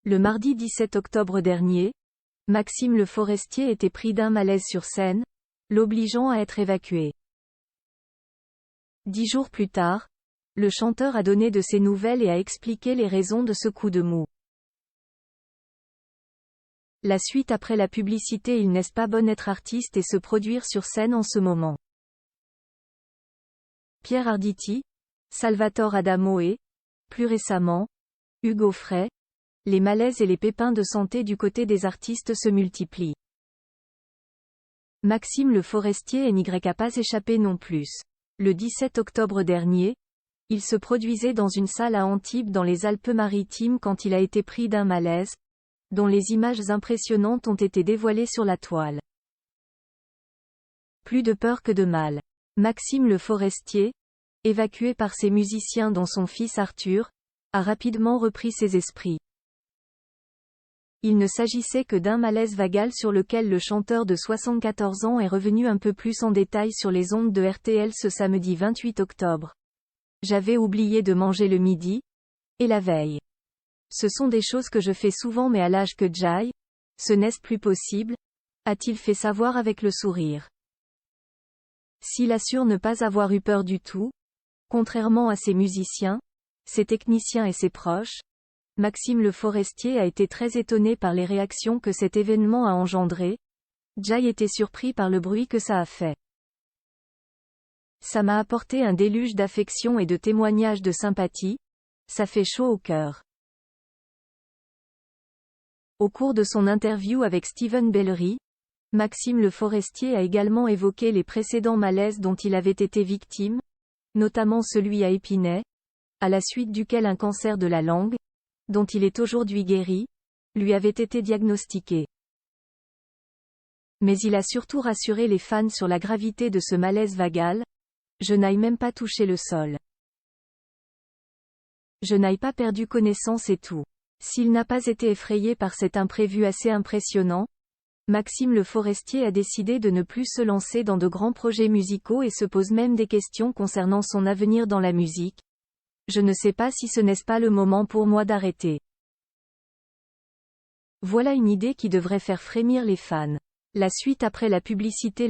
Le mardi 17 octobre dernier, Maxime Le Forestier était pris d'un malaise sur scène, l'obligeant à être évacué. 10 jours plus tard, le chanteur a donné de ses nouvelles et a expliqué les raisons de ce coup de mou. La suite après la publicité. Il n'est pas bon être artiste et se produire sur scène en ce moment. Pierre Arditi, Salvatore Adamo et, plus récemment, Hugo Frey, les malaises et les pépins de santé du côté des artistes se multiplient. Maxime Le Forestier n'y a pas échappé non plus. Le 17 octobre dernier, il se produisait dans une salle à Antibes dans les Alpes-Maritimes quand il a été pris d'un malaise, dont les images impressionnantes ont été dévoilées sur la toile. Plus de peur que de mal. Maxime Le Forestier, évacué par ses musiciens dont son fils Arthur, a rapidement repris ses esprits. Il ne s'agissait que d'un malaise vagal sur lequel le chanteur de 74 ans est revenu un peu plus en détail sur les ondes de RTL ce samedi 28 octobre. J'avais oublié de manger le midi, et la veille. Ce sont des choses que je fais souvent mais à l'âge que j'aille, ce n'est plus possible, a-t-il fait savoir avec le sourire. S'il assure ne pas avoir eu peur du tout, contrairement à ses musiciens, ses techniciens et ses proches, Maxime Le Forestier a été très étonné par les réactions que cet événement a engendrées. Jay était surpris par le bruit que ça a fait. Ça m'a apporté un déluge d'affection et de témoignages de sympathie, ça fait chaud au cœur. Au cours de son interview avec Steven Bellery, Maxime Le Forestier a également évoqué les précédents malaises dont il avait été victime, notamment celui à Épinay, à la suite duquel un cancer de la langue, dont il est aujourd'hui guéri, lui avait été diagnostiqué. Mais il a surtout rassuré les fans sur la gravité de ce malaise vagal. Je n'ai même pas touché le sol. Je n'ai pas perdu connaissance et tout. S'il n'a pas été effrayé par cet imprévu assez impressionnant, Maxime Le Forestier a décidé de ne plus se lancer dans de grands projets musicaux et se pose même des questions concernant son avenir dans la musique. Je ne sais pas si ce n'est pas le moment pour moi d'arrêter. Voilà une idée qui devrait faire frémir les fans. La suite après la publicité.